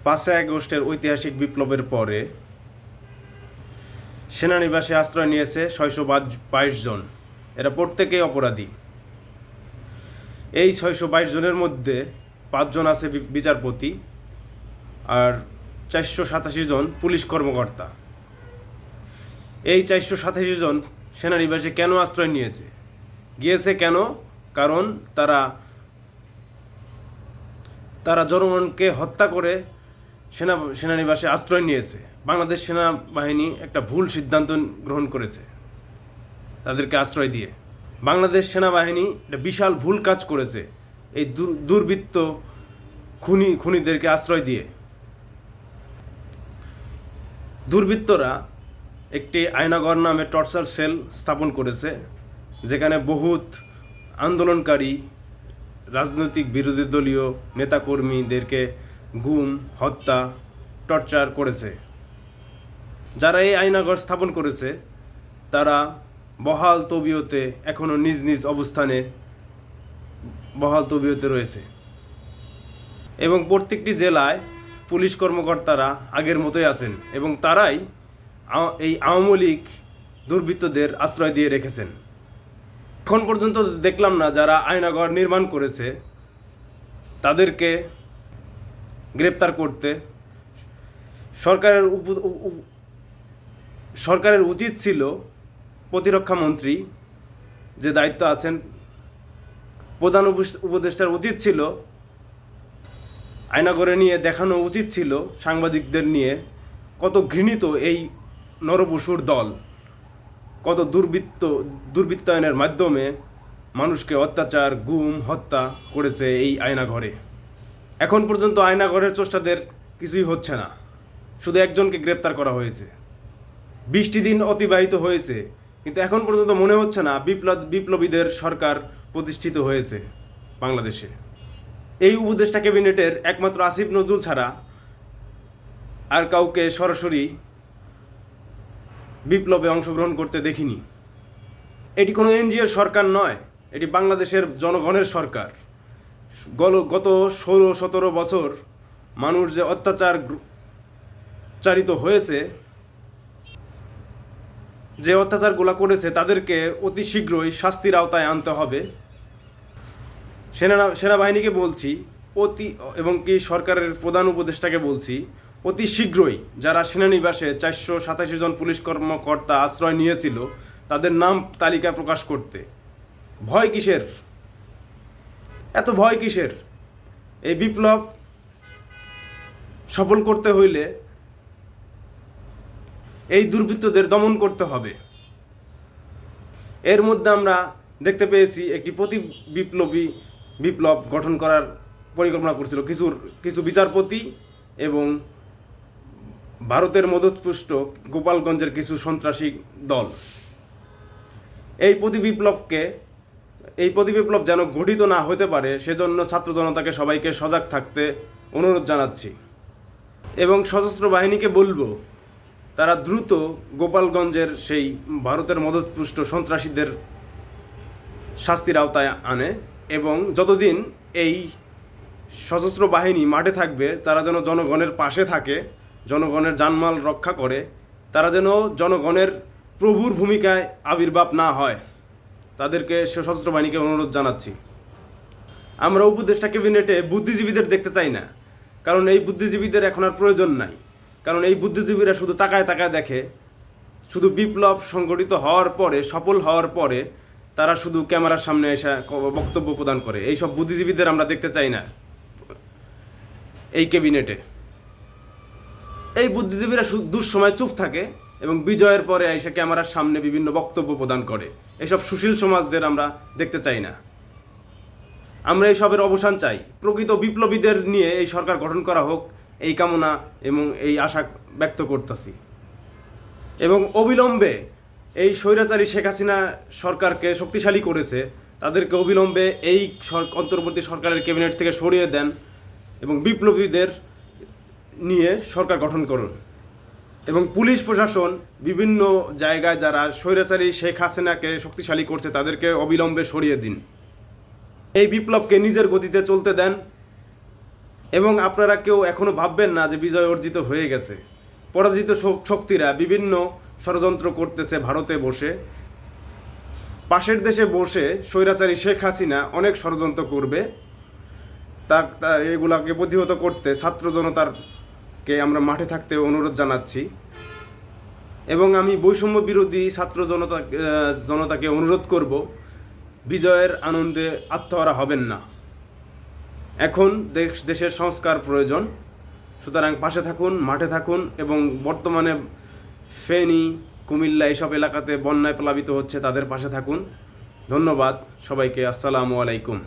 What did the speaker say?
5ই আগস্টের ঐতিহাসিক বিপ্লবের পরে সেনানিবাসে আশ্রয় নিয়েছে 622 জন। এরা প্রত্যেকেই অপরাধী। এই 622 জনের মধ্যে 5 জন আছে বিচারপতি আর 487 জন পুলিশ কর্মকর্তা। এই 487 জন সেনানিবাসে কেন আশ্রয় গিয়েছে কেন? কারণ তারা জনগণকে হত্যা করে সেনানিবাসে আশ্রয় নিয়েছে। বাংলাদেশ সেনাবাহিনী একটা ভুল সিদ্ধান্ত গ্রহণ করেছে তাদেরকে আশ্রয় দিয়ে। বাংলাদেশ সেনাবাহিনী একটা বিশাল ভুল কাজ করেছে এই দুর্বৃত্ত খুনিদেরকে আশ্রয় দিয়ে। দুর্বৃত্তরা একটি আয়নাঘর নামে টর্চার সেল স্থাপন করেছে, যেখানে বহুত আন্দোলনকারী রাজনৈতিক বিরোধী দলীয় নেতাকর্মীদেরকে গুম, হত্যা, টর্চার করেছে। যারা এই আয়নাঘর স্থাপন করেছে তারা বহাল তবিয়তে এখনও নিজ নিজ অবস্থানে বহাল তবিয়তে রয়েছে এবং প্রত্যেকটি জেলায় পুলিশ কর্মকর্তারা আগের মতোই আছেন এবং তারাই এই আওয়ামী লীগ দুর্বৃত্তদের আশ্রয় দিয়ে রেখেছেন। এখন পর্যন্ত দেখলাম না যারা আয়নাঘর নির্মাণ করেছে তাদেরকে গ্রেপ্তার করতে। সরকারের উচিত ছিল, প্রতিরক্ষা মন্ত্রী যে দায়িত্ব আছেন, প্রধান উপদেষ্টার উচিত ছিল আয়নাঘরে নিয়ে দেখানো উচিত ছিল সাংবাদিকদের নিয়ে কত ঘৃণিত এই নরপশুর দল, কত দুর্বৃত্তায়নের মাধ্যমে মানুষকে অত্যাচার, গুম, হত্যা করেছে এই আয়নাঘরে। এখন পর্যন্ত আয়নাঘরের চেষ্টাদের কিছুই হচ্ছে না, শুধু একজনকে গ্রেপ্তার করা হয়েছে। 20টি দিন অতিবাহিত হয়েছে কিন্তু এখন পর্যন্ত মনে হচ্ছে না বিপ্লবীদের সরকার প্রতিষ্ঠিত হয়েছে বাংলাদেশে। এই উপদেষ্টা ক্যাবিনেটের একমাত্র আসিফ নজরুল ছাড়া আর কাউকে সরাসরি বিপ্লবে অংশগ্রহণ করতে দেখিনি। এটি কোনো এনজিওর সরকার নয়, এটি বাংলাদেশের জনগণের সরকার। গত 16-17 বছর মানুষ যে অত্যাচারিত হয়েছে, যে অত্যাচারগুলো করেছে তাদেরকে অতি শীঘ্রই শাস্তির আওতায় আনতে হবে। সেনাবাহিনীকে বলছি এবং কি সরকারের প্রধান উপদেষ্টাকে বলছি, অতি শীঘ্রই যারা সেনানিবাসে 487 জন পুলিশ কর্মকর্তা আশ্রয় নিয়েছিল তাদের নাম তালিকা প্রকাশ করতে। ভয় কিসের? এত ভয় কিসের? এই বিপ্লব সফল করতে হইলে এই দুর্বৃত্তদের দমন করতে হবে। এর মধ্যে আমরা দেখতে পেয়েছি একটি বিপ্লব গঠন করার পরিকল্পনা করছিল কিছু বিচারপতি এবং ভারতের মদতপুষ্ট গোপালগঞ্জের কিছু সন্ত্রাসী দল। এই প্রতিবিপ্লব যেন গঠিত না হতে পারে সেজন্য ছাত্র জনতাকে সবাইকে সজাগ থাকতে অনুরোধ জানাচ্ছি এবং সশস্ত্র বাহিনীকে বলবো তারা দ্রুত গোপালগঞ্জের সেই ভারতের মদতপুষ্ট সন্ত্রাসীদের শাস্তির আওতায় আনে এবং যতদিন এই সশস্ত্র বাহিনী মাঠে থাকবে তারা যেন জনগণের পাশে থাকে, জনগণের জানমাল রক্ষা করে, তারা যেন জনগণের প্রভুর ভূমিকায় আবির্ভাব না হয়, তাদেরকে সশস্ত্র বাহিনীকে অনুরোধ জানাচ্ছি। আমরা উপদেষ্টা ক্যাবিনেটে বুদ্ধিজীবীদের দেখতে চাই না, কারণ এই বুদ্ধিজীবীদের এখন আর প্রয়োজন নাই। কারণ এই বুদ্ধিজীবীরা শুধু তাকায় দেখে, শুধু বিপ্লব সংগঠিত হওয়ার পরে, সফল হওয়ার পরে তারা শুধু ক্যামেরার সামনে এসে বক্তব্য প্রদান করে। এই সব বুদ্ধিজীবীদের আমরা দেখতে চাই না এই ক্যাবিনেটে। এই বুদ্ধিজীবীরা দুঃসময় চুপ থাকে এবং বিজয়ের পরে এসে ক্যামেরার সামনে বিভিন্ন বক্তব্য প্রদান করে। এইসব সুশীল সমাজদের আমরা দেখতে চাই না। আমরা এইসবের অবসান চাই। প্রকৃত বিপ্লবীদের নিয়ে এই সরকার গঠন করা হোক, এই কামনা এবং এই আশা ব্যক্ত করতেছি। এবং অবিলম্বে এই স্বৈরাচারী শেখ হাসিনা সরকারকে শক্তিশালী করেছে, তাদেরকে অবিলম্বে এই অন্তর্বর্তী সরকারের ক্যাবিনেট থেকে সরিয়ে দেন এবং বিপ্লবীদের নিয়ে সরকার গঠন করুন। এবং পুলিশ প্রশাসন বিভিন্ন জায়গায় যারা স্বৈরাচারী শেখ হাসিনাকে শক্তিশালী করছে তাদেরকে অবিলম্বে সরিয়ে দিন। এই বিপ্লবকে নিজের গতিতে চলতে দেন এবং আপনারা কেউ এখনও ভাববেন না যে বিজয় অর্জিত হয়ে গেছে। পরাজিত শক্তিরা বিভিন্ন ষড়যন্ত্র করতেছে ভারতে বসে, পাশের দেশে বসে স্বৈরাচারী শেখ হাসিনা অনেক ষড়যন্ত্র করবে। তা এগুলাকে প্রতিহত করতে ছাত্র জনতারকে আমরা মাঠে থাকতে অনুরোধ জানাচ্ছি। এবং আমি বৈষম্য বিরোধী ছাত্র জনতাকে অনুরোধ করব, বিজয়ের আনন্দে আত্মহারা হবেন না। এখন দেশের সংস্কার প্রয়োজন। সুতরাং পাশে থাকুন, মাঠে থাকুন। এবং বর্তমানে ফেনী, কুমিল্লা এইসব এলাকাতে বন্যায় প্লাবিত হচ্ছে, তাদের পাশে থাকুন। ধন্যবাদ সবাইকে। আসসালামু আলাইকুম।